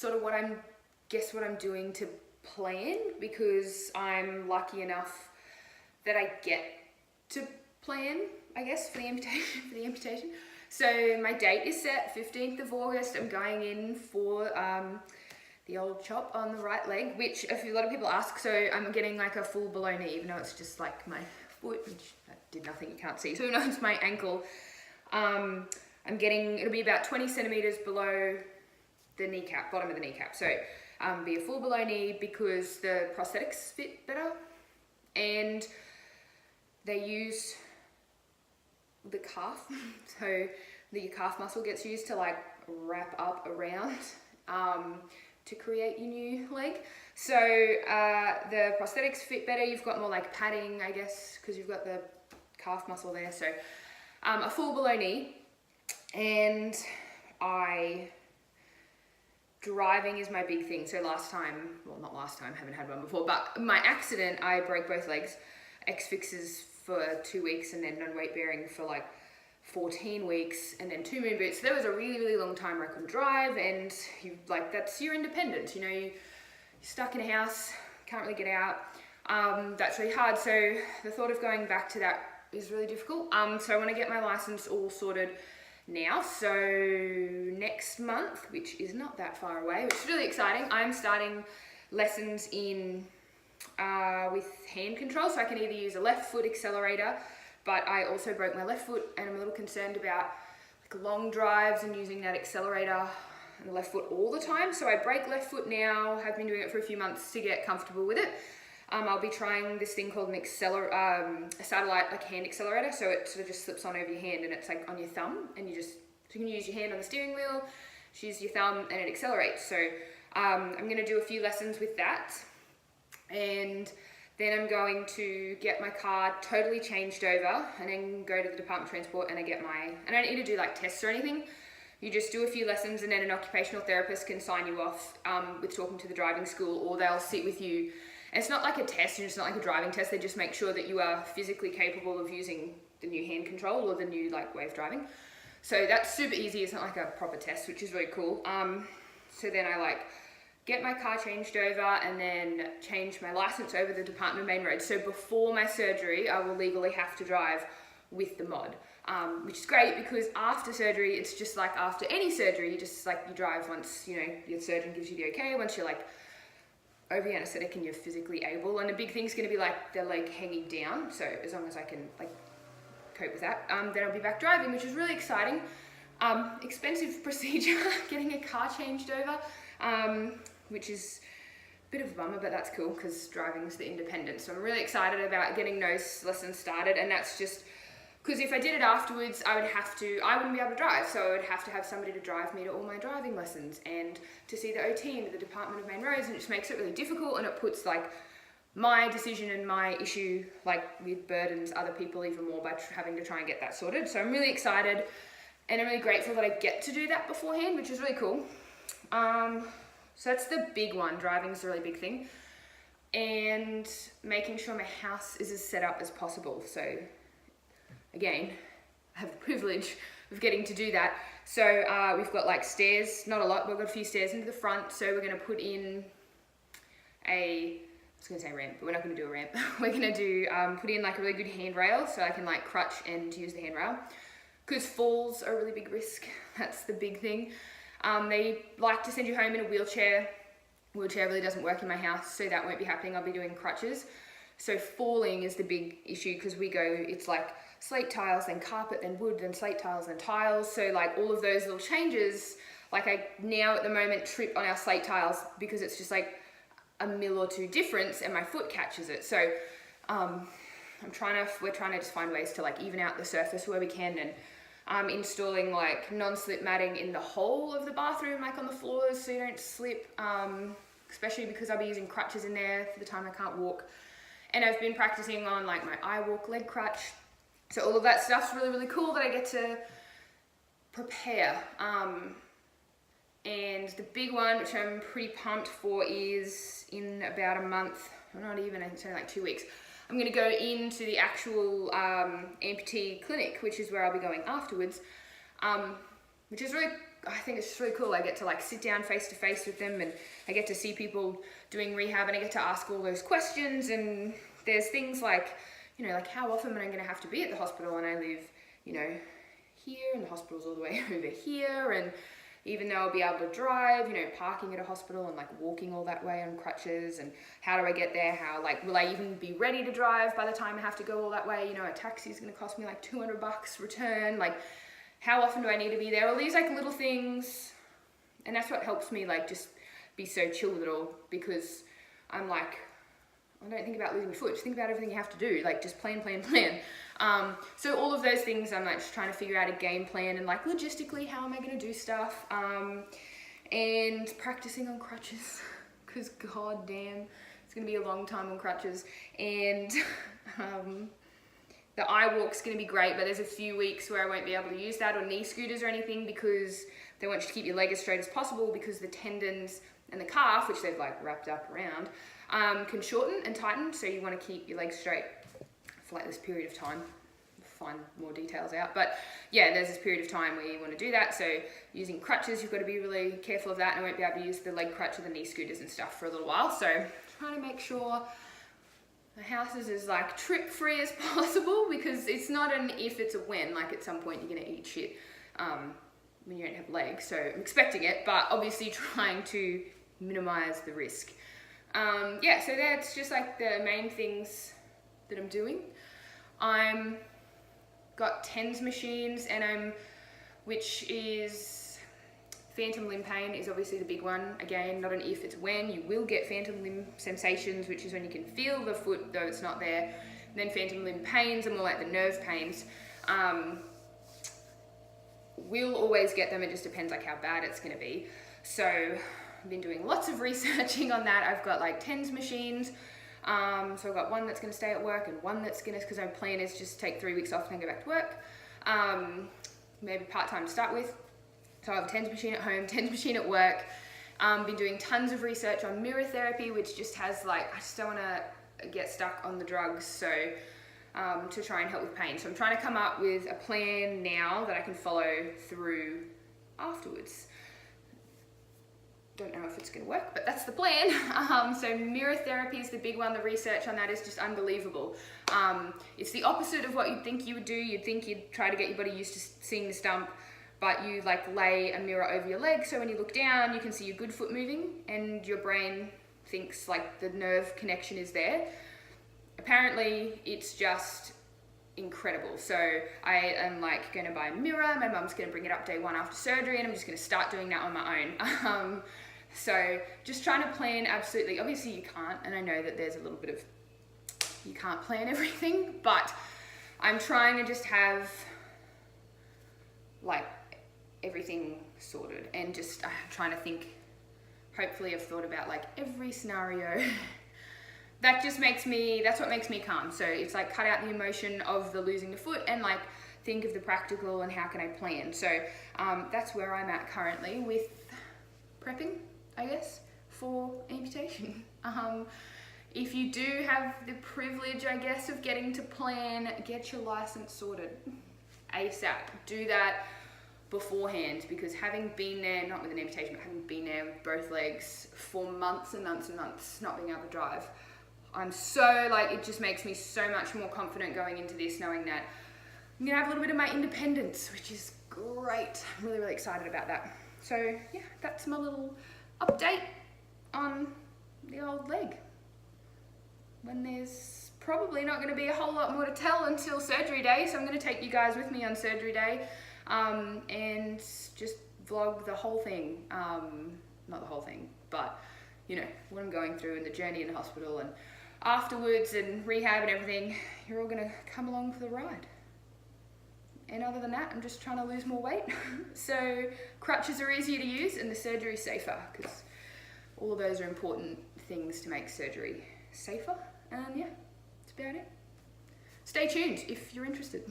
sort of what I'm doing to plan, because I'm lucky enough that I get to plan, I guess, for the amputation. So my date is set, 15th of August. I'm going in for the old chop on the right leg, which a lot of people ask. So I'm getting like a full below knee, even though it's just like my foot, which I did nothing, you can't see. So no, it's my ankle. It'll be about 20 centimeters below the kneecap, bottom of the kneecap. So be a full below knee because the prosthetics fit better, and they use the calf. So the calf muscle gets used to like wrap up around to create your new leg. So the prosthetics fit better. You've got more like padding, I guess, because you've got the calf muscle there. So a full below knee, and driving is my big thing. So not last time, haven't had one before, but my accident, I broke both legs, X-fixes for 2 weeks, and then non-weight bearing for like 14 weeks, and then 2 moon boots. So there was a really, really long time where I couldn't drive, and that's your independence, you know, you're stuck in a house, can't really get out. That's really hard. So the thought of going back to that is really difficult. So I want to get my license all sorted now. So next month, which is not that far away, which is really exciting, I'm starting lessons in with hand control. So I can either use a left foot accelerator, but I also broke my left foot, and I'm a little concerned about like long drives and using that accelerator on the left foot all the time. So I break left foot now, have been doing it for a few months to get comfortable with it. I'll be trying this thing called a satellite like hand accelerator. So it sort of just slips on over your hand, and it's like on your thumb, and you can use your hand on the steering wheel, just use your thumb, and it accelerates. So I'm going to do a few lessons with that, and then I'm going to get my car totally changed over, and then go to the Department of Transport, and I don't need to do like tests or anything. You just do a few lessons, and then an occupational therapist can sign you off with talking to the driving school, or they'll sit with you. And it's not like a test, and it's not like a driving test. They just make sure that you are physically capable of using the new hand control or the new like way of driving. So that's super easy. It's not like a proper test, which is really cool. So then I get my car changed over, and then change my license over the Department of Main Roads. So before my surgery, I will legally have to drive with the mod, which is great, because after surgery, it's just like after any surgery, you drive once, you know, your surgeon gives you the okay, once you're like over the anesthetic and you're physically able. And the big thing's going to be like the leg hanging down. So as long as I can like cope with that, then I'll be back driving, which is really exciting. Expensive procedure, getting a car changed over, which is a bit of a bummer, but that's cool because driving is the independence. So I'm really excited about getting those lessons started, and that's just because if I did it afterwards, I wouldn't be able to drive, so I would have to have somebody to drive me to all my driving lessons and to see the OT and to the Department of Main Roads, and it just makes it really difficult, and it puts like my decision and my issue like with burdens other people even more by having to try and get that sorted. So I'm really excited, and I'm really grateful that I get to do that beforehand, which is really cool. So that's the big one. Driving is a really big thing, and making sure my house is as set up as possible. So again, I have the privilege of getting to do that. So we've got like stairs, not a lot, but we've got a few stairs into the front. So we're going to put in I was going to say ramp, but we're not going to do a ramp. We're going to do put in like a really good handrail, so I can like crutch and use the handrail, because falls are a really big risk. That's the big thing. They like to send you home in a wheelchair. Wheelchair really doesn't work in my house, so that won't be happening. I'll be doing crutches. So falling is the big issue, because it's like slate tiles, then carpet, then wood, then slate tiles, then tiles. So like all of those little changes, like I now at the moment trip on our slate tiles because it's just like a mil or two difference, and my foot catches it. So we're trying to just find ways to like even out the surface where we can, and installing like non-slip matting in the whole of the bathroom, like on the floors, so you don't slip, especially because I'll be using crutches in there for the time I can't walk. And I've been practicing on like my iWalk leg crutch. So all of that stuff's really, really cool that I get to prepare. And the big one, which I'm pretty pumped for, is in about a month, or not even, it's only like 2 weeks. I'm going to go into the actual amputee clinic, which is where I'll be going afterwards, which is really I think it's just really cool. I get to like sit down face to face with them, and I get to see people doing rehab, and I get to ask all those questions. And there's things like, you know, like how often am I going to have to be at the hospital? And I live, you know, here, and the hospital's all the way over here. And even though I'll be able to drive, you know, parking at a hospital and like walking all that way on crutches, and how do I get there? How, like, will I even be ready to drive by the time I have to go all that way? You know, a taxi is going to cost me like $200 return. Like, how often do I need to be there? All these like little things. And that's what helps me like just be so chill with it all, because I'm like, I don't think about losing your foot, just think about everything you have to do, like just plan. So all of those things, I'm like just trying to figure out a game plan, and like logistically, how am I going to do stuff, and practicing on crutches, because god damn, it's going to be a long time on crutches. And the iWalk's going to be great, but there's a few weeks where I won't be able to use that, or knee scooters or anything, because they want you to keep your leg as straight as possible, because the tendons and the calf, which they've like wrapped up around, can shorten and tighten, so you want to keep your legs straight for like this period of time. Find more details out, but yeah, there's this period of time where you want to do that. So using crutches, you've got to be really careful of that, and I won't be able to use the leg crutch or the knee scooters and stuff for a little while. So trying to make sure the house is as like trip free as possible, because it's not an if, it's a when. Like at some point you're gonna eat shit when you don't have legs, so I'm expecting it, but obviously trying to minimize the risk. Yeah, so that's just like the main things that I'm doing. I'm got TENS machines, and which is phantom limb pain is obviously the big one. Again, not an if, it's when. You will get phantom limb sensations, which is when you can feel the foot though it's not there. And then phantom limb pains are more like the nerve pains. We'll always get them, it just depends like how bad it's going to be. So I've been doing lots of researching on that. I've got like TENS machines. So I've got one that's going to stay at work, and one that's going to, because my plan is just take 3 weeks off and then go back to work. Maybe part-time to start with. So I have a TENS machine at home, TENS machine at work. Been doing tons of research on mirror therapy, which just has like, I just don't want to get stuck on the drugs, so to try and help with pain. So I'm trying to come up with a plan now that I can follow through afterwards. Don't know if it's going to work, but that's the plan. So mirror therapy is the big one. The research on that is just unbelievable. It's the opposite of what you'd think you would do. You'd think you'd try to get your body used to seeing the stump, but you like lay a mirror over your leg, so when you look down you can see your good foot moving, and your brain thinks like the nerve connection is there. Apparently it's just incredible. So I am like going to buy a mirror. My mum's going to bring it up day one after surgery, and I'm just going to start doing that on my own. So just trying to plan, absolutely. Obviously you can't, and I know that there's a little bit of, you can't plan everything, but I'm trying to just have like everything sorted, and just trying to think, hopefully I've thought about like every scenario. That just makes me, that's what makes me calm. So it's like cut out the emotion of the losing the foot, and like think of the practical and how can I plan. So that's where I'm at currently with prepping, I guess, for amputation. If you do have the privilege, I guess, of getting to plan, get your license sorted ASAP. Do that beforehand, because having been there, not with an amputation, but having been there with both legs for months and months and months, not being able to drive, I'm so like, it just makes me so much more confident going into this, knowing that I'm gonna have a little bit of my independence, which is great. I'm really, really excited about that. So yeah, that's my little update on the old leg, when there's probably not going to be a whole lot more to tell until surgery day. So I'm going to take you guys with me on surgery day, and just vlog the whole thing. Not the whole thing, but you know, what I'm going through, and the journey in the hospital and afterwards, and rehab and everything. You're all going to come along for the ride. And other than that, I'm just trying to lose more weight. So crutches are easier to use, and the surgery is safer, because all of those are important things to make surgery safer. And yeah, that's about it. Stay tuned if you're interested.